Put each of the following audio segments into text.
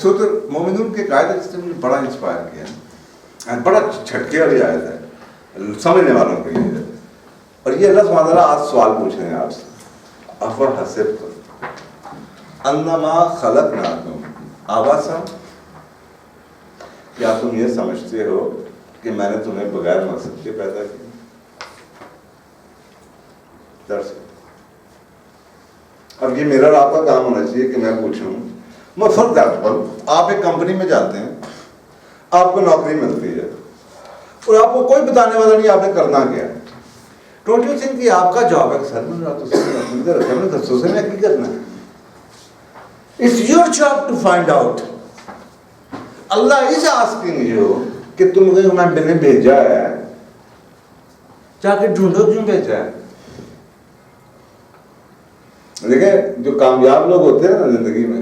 سورۃ مومنون کے آیت جس نے مجھے بڑا انسپائر کیا، بڑا جھٹکے والی آیت ہے سمجھنے والوں کے لیے، اور یہ اللہ سبحانہ تعالیٰ آج سوال پوچھ رہے ہیں آپ سے، افحسبتم انما خلقناکم عبثا، کیا تم یہ سمجھتے ہو کہ میں نے تمہیں بغیر مقصد کے پیدا کیا؟ درس اب یہ میرا اور آپ کا کام ہونا چاہیے کہ میں پوچھوں، میں فرق آپ ایک کمپنی میں جاتے ہیں، آپ کو نوکری ملتی ہے اور آپ کو کوئی بتانے والا نہیں آپ نے کرنا کیا ہے. ڈونٹ یو تھنک کہ آپ کا جاب ہے سر میں کی کرنا ہے؟ It's your job to find out. Allah is asking you کہ تم میں نے بھیجا ہے، جا کے ڈھونڈو کیوں بھیجا ہے. دیکھیں جو کامیاب لوگ ہوتے ہیں نا زندگی میں،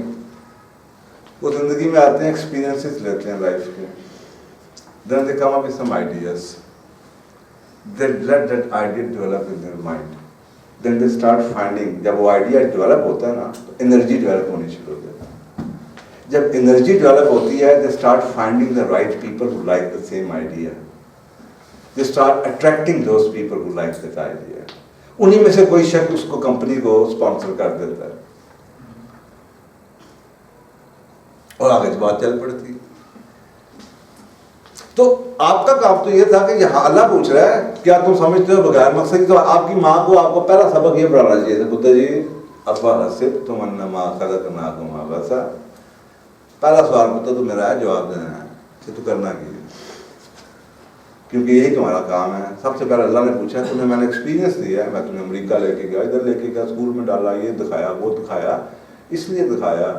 وہ زندگی میں آتے ہیں، ایکسپیرینسز لیتے ہیں لائف کے، then they come up with some ideas, they let that idea develop in their mind, then they start finding. جب وہ آئیڈیا ڈیولپ ہوتا ہے نا تو انرجی ڈیولپ ہونی شروع ہو جاتی ہے. جب انرجی ڈیولپ ہوتی ہے they start finding the right people who like the same idea, they start attracting those people who like that idea. انہی میں سے کوئی شخص اس کو کمپنی کو اسپانسر کر دیتا ہے اور آگے بات چل پڑتی. تو آپ کا کام تو یہ تھا کہ یہاں اللہ پوچھ رہا ہے کیا تم سمجھتے ہو بغیر مقصد. تو آپ کی ماں کو آپ کو پہلا سبق یہ پڑھانا چاہیے تھا، پتر جی افحسبتم انما خلقناکم عبثا. پہلا سوال پتر تو میرا ہے، جواب دینا ہے کہ تو کرنا کی، کیونکہ یہی تمہارا کام ہے. سب سے پہلے اللہ نے پوچھا تمہیں میں نے ایکسپیرینس دیا ہے، میں تمہیں امریکہ لے کے گیا، ادھر لے کے گیا، اسکول میں ڈالا، یہ دکھایا وہ دکھایا، اس لیے دکھایا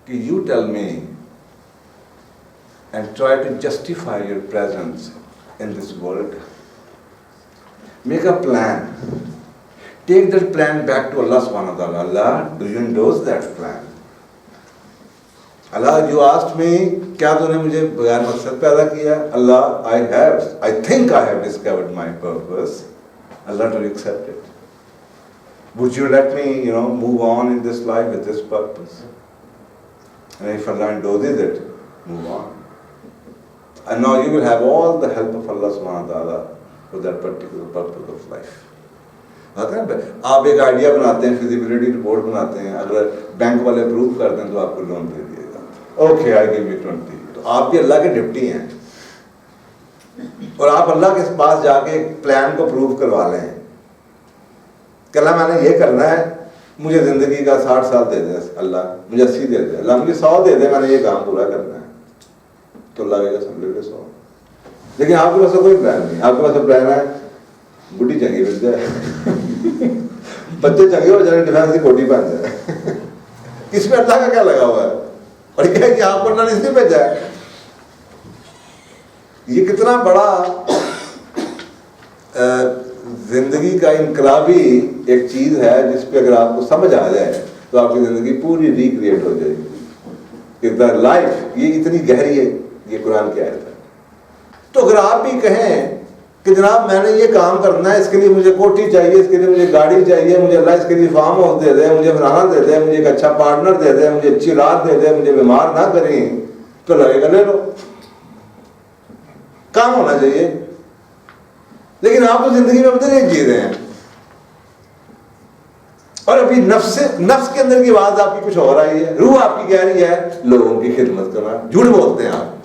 کہ you tell me and try to justify your presence in this world. Make a plan, take that plan back to Allah سبحانہ تعالیٰ. Allah do you endorse that plan? Allah you asked me کیا تو نے مجھے بغیر مقصد پیدا کیا؟ اللہ I think I have discovered my purpose. Allah, do you accept it? Would you let me move on in this life with this purpose? And if Allah endorses it, move on. And now you will have all the help of Allah subhanahu wa ta'ala for that particular purpose of life. آپ ایک idea بناتے ہیں، feasibility report بناتے ہیں، اگر bank والے approve کر دیں تو آپ کو لون دے دیا جاتا ہے. Okay I give you 20. تو آپ بھی اللہ کے ڈپٹی ہیں اور آپ اللہ کے پاس جا کے ایک پلان کو پروو کروا لیں کہ اللہ میں نے یہ کرنا ہے، مجھے زندگی کا 60 سال دے دیں، اللہ مجھے 80 دے دیں، اللہ مجھے 100 دے دیں، میں نے یہ کام پورا کرنا ہے. تو اللہ کے قسم لے کے 100. لیکن آپ کے پاس کوئی پلان نہیں. آپ کے پاس پلان ہے بڈھی چنگی بن جائے، بچے چنگے ہو جائیں، ڈیفینس کی کوٹی پہن جائے. اس میں اللہ کا کیا لگا ہوا ہے؟ اور یہ ہے کہ آپ کو اللہ نے اس لیے بھیجا ہے. یہ کتنا بڑا زندگی کا انقلابی ایک چیز ہے جس پہ اگر آپ کو سمجھ آ جائے تو آپ کی زندگی پوری ریکریٹ ہو جائے گی. لائف یہ اتنی گہری ہے، یہ قرآن کی آیت ہے. تو اگر آپ بھی کہیں کہ جناب میں نے یہ کام کرنا ہے، اس کے لیے مجھے کوٹھی چاہیے، اس کے لیے مجھے گاڑی چاہیے، مجھے اللہ اس کے لیے فارم ہاؤس دے دے، مجھے بنانا دے دے، مجھے ایک اچھا پارٹنر دے دے، مجھے اچھی رات دے دے، مجھے بیمار نہ کریں، تو لگے گا لے لو، کام ہونا چاہیے. لیکن آپ تو زندگی میں بدل نہیں جی رہے ہیں، اور ابھی نفس کے اندر کی آواز آپ کی کچھ اور آئی ہے، روح آپ کی کہہ رہی ہے لوگوں کی خدمت کرنا. جھوٹ بولتے ہیں آپ،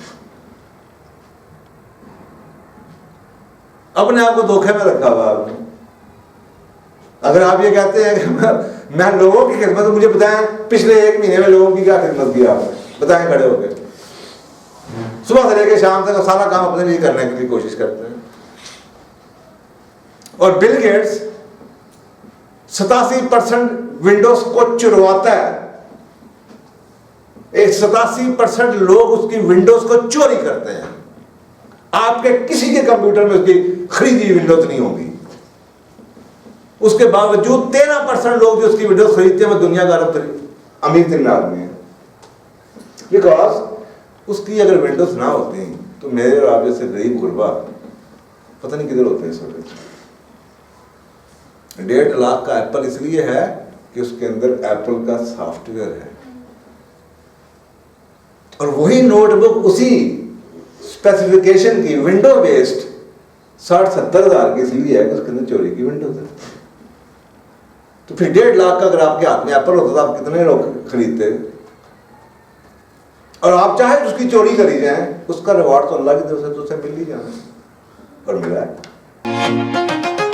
اپنے آپ کو دھوکے میں رکھا ہوا آپ نے. اگر آپ یہ کہتے ہیں کہ میں لوگوں کی خدمت، مجھے بتائیں پچھلے 1 مہینے میں لوگوں کی کیا خدمت کی آپ نے؟ بتائیں کھڑے ہو کے. صبح سے لے کے شام تک سارا کام اپنے لیے کرنے کے لیے کوشش کرتے ہیں. اور بل گیٹس 87% ونڈوز کو چرواتا ہے. 87% لوگ اس کی ونڈوز کو چوری کرتے ہیں. آپ کے کسی کے کمپیوٹر میں اس کی خریدی ونڈوز نہیں ہوگی. اس کے باوجود 13% لوگ جو اس کی ونڈوز خریدتے ہیں وہ دنیا کا امیر ترین آدمی ہے. بیکاز اس کی اگر ونڈوز نہ ہوتی تو میرے اور آپ جیسے غریب غربا پتہ نہیں کدھر ہوتے ہیں. اس وقت 1.5 لاکھ کا ایپل اس لیے ہے کہ اس کے اندر ایپل کا سافٹ ویئر ہے. اور وہی نوٹ بک اسی اسپیسیفکیشن کی ونڈو بیسڈ 60-70 ہزار کی اس لیے ہے کہ اس کے اندر چوری کی ونڈوز ہے. تو پھر 1.5 لاکھ کا اگر آپ کے ہاتھ میں ایپل ہوتا تو آپ کتنے لوگ خریدتے؟ اور آپ چاہے اس کی چوری کری جائیں، اس کا ریوارڈ تو اللہ کی طرف سے تو اسے مل ہی جانا، اور ملا ہے.